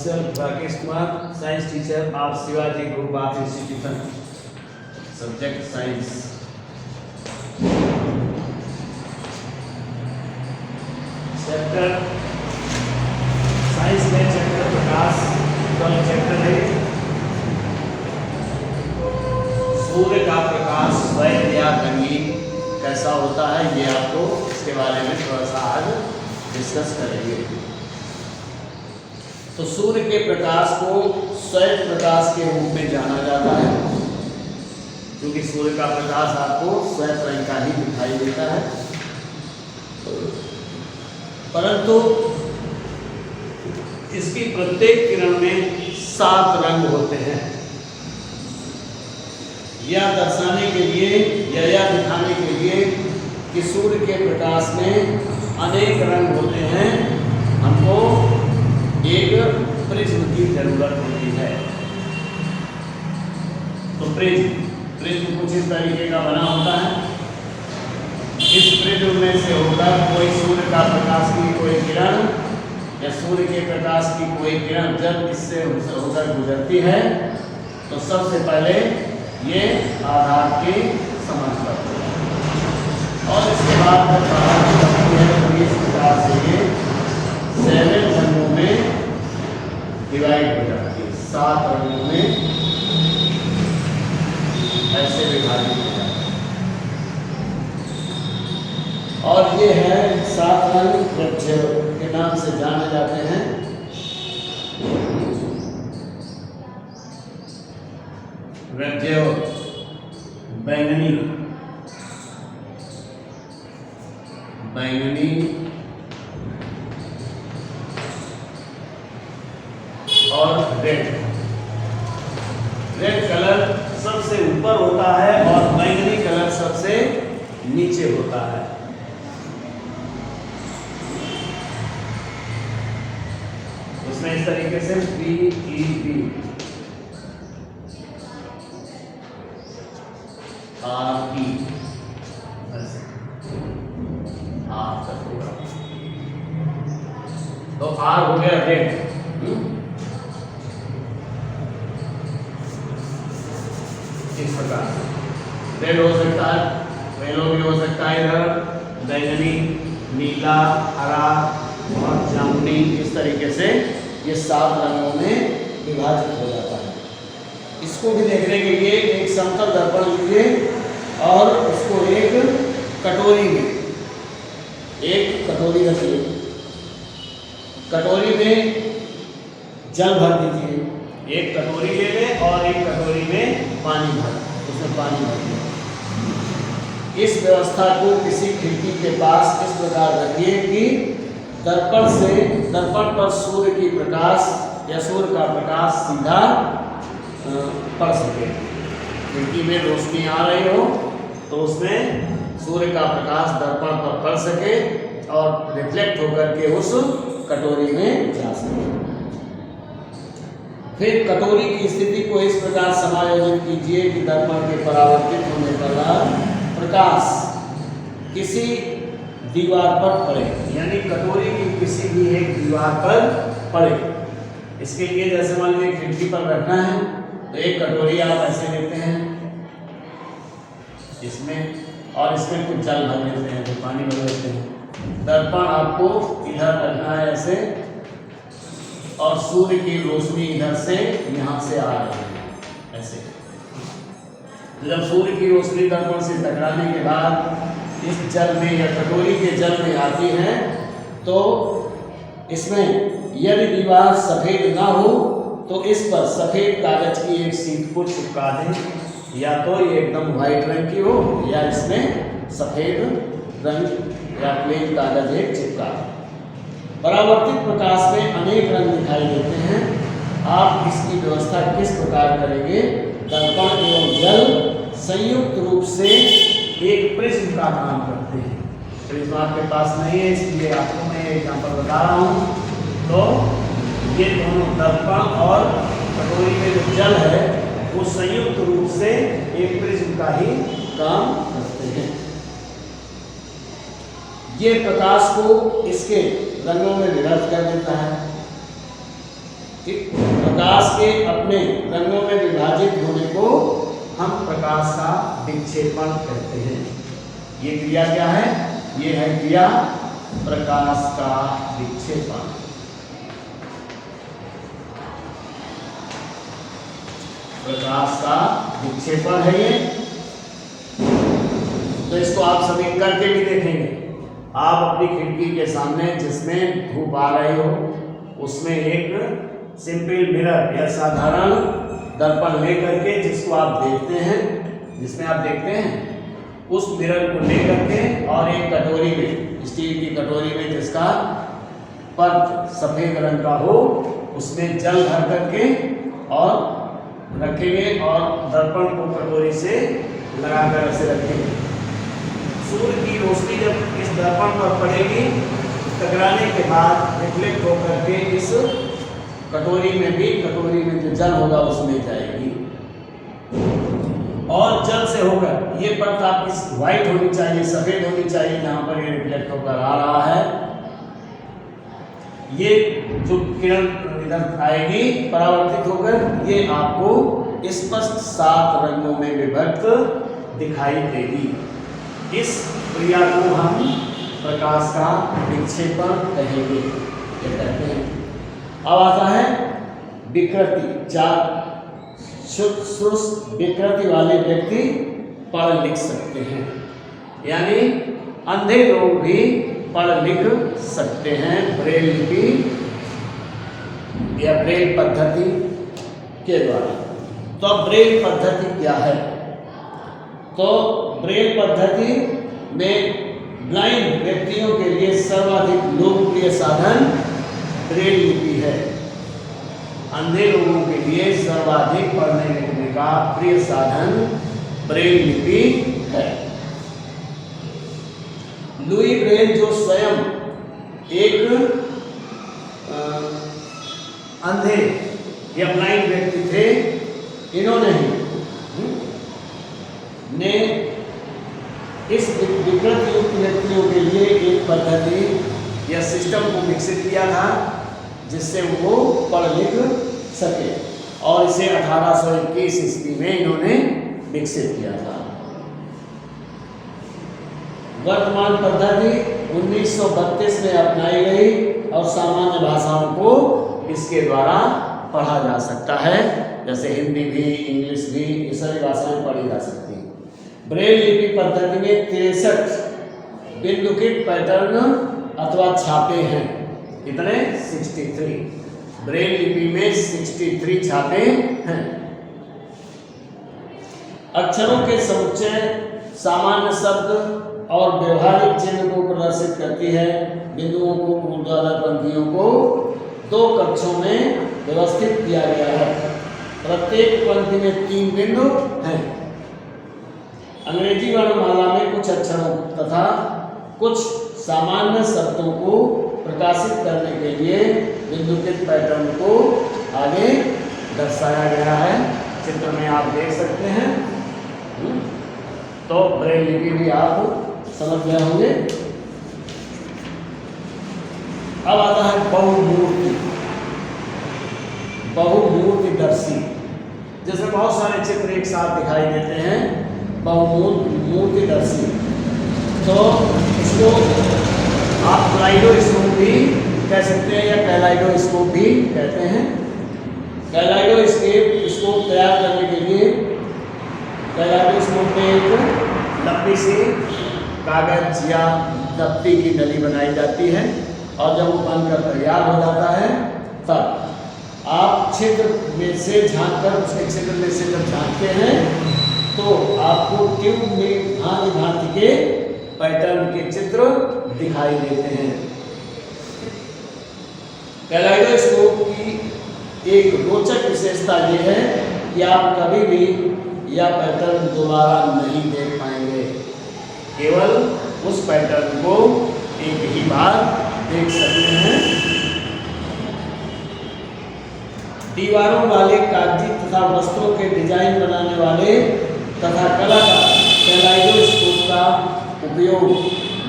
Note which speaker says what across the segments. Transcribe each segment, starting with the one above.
Speaker 1: myself Rakesh Kumar, science teacher of Shivaji Group of Institution, subject science. Chapter science में chapter प्रकाश का chapter है सूर्य का प्रकाश श्वेत या रंगीन कैसा होता है, ये आपको इसके बारे में थोड़ा सा आज डिस्कस करेंगे। तो सूर्य के प्रकाश को श्वेत प्रकाश के रूप में जाना जाता है, क्योंकि सूर्य का प्रकाश आपको श्वेत रंग का ही दिखाई देता है। परंतु इसकी प्रत्येक किरण में 7 रंग होते हैं। यह दर्शाने के लिए या यह दिखाने के लिए कि सूर्य के प्रकाश में अनेक रंग होते हैं, हमको एक प्रिज्म की जरूरत होती है। तो प्रिज्म कुछ इस तरीके का बना होता है। इस प्रिज्म में से होकर कोई सूर्य का प्रकाश की कोई किरण या सूर्य के प्रकाश की कोई किरण जब इससे होकर गुजरती है तो सबसे पहले ये आधार की समझ करती है और इसके बाद जब बाहर निकलती है तो इस प्रकार से ये 7 रंगों में डिवाइड हो जाती है। 7 रंगों में ऐसे विभाजित हो जाती है। और ये है 7 रंग के नाम से जाने जाते हैं। रज्जो, बैंगनी, और रेड कलर सबसे ऊपर होता है और बैंगनी कलर सबसे नीचे होता है। उसमें इस तरीके से PEB RE तो R हो गया रेड। इस प्रकार रेड हो सकता है, येलो भी हो सकता है, इधर बैंगनी, नीला, हरा और जामुनी, इस तरीके से ये 7 रंगों में विभाजित हो जाता है। इसको भी देखने के लिए एक समतल दर्पण लीजिए और उसको एक कटोरी रखिए। कटोरी में जल भर दीजिए। एक कटोरी ले लें और एक कटोरी में पानी उसमें पानी भर दीजिए। इस व्यवस्था को किसी खिड़की के पास इस प्रकार रखिए कि दर्पण पर सूर्य की प्रकाश या सूर्य का प्रकाश सीधा पड़ सके। खिड़की में रोशनी आ रही हो तो उसमें सूर्य का प्रकाश दर्पण पर पड़ सके और रिफ्लेक्ट होकर के उस कटोरी में जा सके। फिर कटोरी की स्थिति को इस प्रकार समायोजित कीजिए कि दर्पण के परावर्तित होने वाला प्रकाश किसी दीवार पर पड़े, यानी कटोरी की किसी भी एक दीवार पर पड़े। इसके लिए जैसे मान लीजिए खिड़की पर रखना है तो एक कटोरी आप ऐसे लेते हैं इसमें और इसमें कुछ जल भर लेते हैं, तो पानी भर लेते हैं। दर्पण आपको इधर रखना है ऐसे और सूर्य की रोशनी इधर से यहाँ से आ रही है ऐसे। जब सूर्य की रोशनी दर्पण से टकराने के बाद इस जल में या कटोरी के जल में आती है तो इसमें यदि दीवार सफेद ना हो तो इस पर सफेद कागज की एक शीट को चिपका दें, या तो ये एकदम व्हाइट रंग की हो या इसमें सफेद रंग या प्लेन कागज एक चिपका दें। परावर्तित प्रकाश में अनेक रंग दिखाई देते हैं। आप इसकी व्यवस्था किस प्रकार करेंगे? दर्पण एवं जल संयुक्त रूप से एक प्रिज्म का काम करते हैं। प्रिज्म आपके पास नहीं है इसलिए आपको मैं एग्जांपल बता रहा हूँ। तो ये दोनों दर्पण और कटोरी में जो जल है वो संयुक्त रूप से एक प्रिज्म का ही काम करते हैं। ये प्रकाश को इसके रंगों में विभक्त कर देता है। ठीक, प्रकाश के अपने रंगों में विभाजित होने को हम प्रकाश का विक्षेपण कहते हैं। ये क्रिया क्या है? ये है क्रिया प्रकाश का विक्षेपण। प्रकाश का विक्षेपण है ये। तो इसको आप सभी करके भी देखेंगे। आप अपनी खिड़की के सामने जिसमें धूप आ रही हो उसमें एक सिंपल मिरर या साधारण दर्पण लेकर के जिसको आप देखते हैं, जिसमें आप देखते हैं, उस मिरर को लेकर के और एक कटोरी में, स्टील की कटोरी में जिसका पर्च सफेद रंग का हो, उसमें जल भर करके और रखेंगे और दर्पण को कटोरी से लगाकर ऐसे रखेंगे। सूर्य की रोशनी जब इस दर्पण पर पड़ेगी, टकराने के बाद रिफ्लेक्ट होकर के इस कटोरी में जो जल होगा उसमें जाएगी और जल से होकर ये परत आपकी व्हाइट होनी चाहिए, सफेद होनी चाहिए, जहां पर ये रिफ्लेक्ट होकर आ रहा है। ये जो किरण इधर आएगी परावर्तित होकर, ये आपको स्पष्ट 7 रंगों में विभक्त दिखाई देगी। इस क्रिया को हम प्रकाश का विक्षेपण कहेंगे, ये कहते हैं। अब आता है विकृति। 4 विकृति वाले व्यक्ति पढ़ लिख सकते हैं, यानी अंधे लोग भी पढ़ लिख सकते हैं ब्रेल लिपि या ब्रेल पद्धति के द्वारा। तो अब ब्रेल पद्धति क्या है? तो ब्रेल पद्धति में ब्लाइंड व्यक्तियों के लिए सर्वाधिक लोकप्रिय साधन ब्रेल लिपि है। अंधे लोगों के लिए सर्वाधिक पढ़ने लिखने का प्रिय साधन ब्रेल लिपि है। लुई ब्रेल जो स्वयं एक अंधे या ब्लाइंड व्यक्ति थे, इन्होंने ने इस विकृत युक्त व्यक्तियों के लिए एक पद्धति या सिस्टम को विकसित किया था जिससे वो पढ़ लिख सके, और इसे 1821 ईस्वी में इन्होंने विकसित किया था। वर्तमान पद्धति 1932 में अपनाई गई और सामान्य भाषाओं को इसके द्वारा पढ़ा जा सकता है, जैसे हिंदी भी, इंग्लिश भी, ये सभी भाषाएं पढ़ी जा सकती हैं। ब्रेल लिपि पद्धति में 63 बिंदुकित पैटर्न अथवा छापे हैं। कितने? 63। ब्रेल लिपि में 63 छापे हैं। अक्षरों के समुच्चय सामान्य शब्द और व्यवहारिक चिन्ह को प्रदर्शित करती है। बिंदुओं को, ऊर्ध्वाधर पंक्तियों को 2 कक्षों में व्यवस्थित किया गया है। प्रत्येक पंक्ति में 3 बिंदु हैं। अंग्रेजी वर्णमाला में कुछ अक्षरों तथा कुछ सामान्य शब्दों को प्रकाशित करने के लिए बिंदुकित पैटर्न को आगे दर्शाया गया है। चित्र में आप देख सकते हैं। तो ब्रेल लिपि भी आप समझ गए होंगे। अब आता है बहुमूर्तिदर्शी, जैसे बहुत सारे चित्र एक साथ दिखाई देते हैं। बहुमूर्तिदर्शी, तो इसको आप कैलाइडोस्कोप भी कह सकते हैं या कैलाइडोस्कोप भी कहते हैं। कैलाइडोस्कोप तैयार करने के लिए कैलाइडोस्कोप में एक लंबी सी कागज या दफ्ती की नली बनाई जाती है, और जब वो बनकर तैयार हो जाता है तब आप छिद्र में से झांककर, उसके छिद्र में से जब झांकते हैं तो आपको ट्यूब में भांति के पैटर्न के चित्र दिखाई देते हैं। कैलाइडोस्कोप की एक रोचक विशेषता ये है कि आप कभी भी यह पैटर्न दोबारा नहीं देख पाएंगे, केवल उस पैटर्न को एक ही बार देख सकते हैं। दीवारों वाले कागजी तथा वस्त्रों के डिजाइन बनाने वाले तथा कलाकार कैलाइडोस्कोप का उपयोग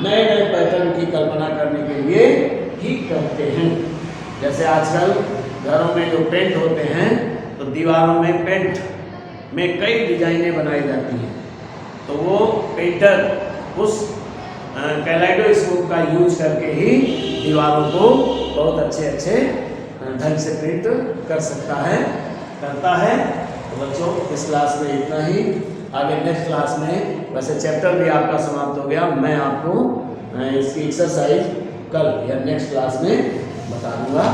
Speaker 1: नए नए पैटर्न की कल्पना करने के लिए ही करते हैं। जैसे आजकल घरों में जो पेंट होते हैं तो दीवारों में पेंट में कई डिजाइनें बनाई जाती हैं, तो वो पेंटर उस कैलाइडोस्कोप का यूज करके ही दीवारों को बहुत अच्छे ढंग से प्रिंट कर सकता है, करता है। तो बच्चों इस क्लास में इतना ही। आगे नेक्स्ट क्लास में, वैसे चैप्टर भी आपका समाप्त हो गया, मैं आपको इसकी एक्सरसाइज कल या नेक्स्ट क्लास में बता दूंगा।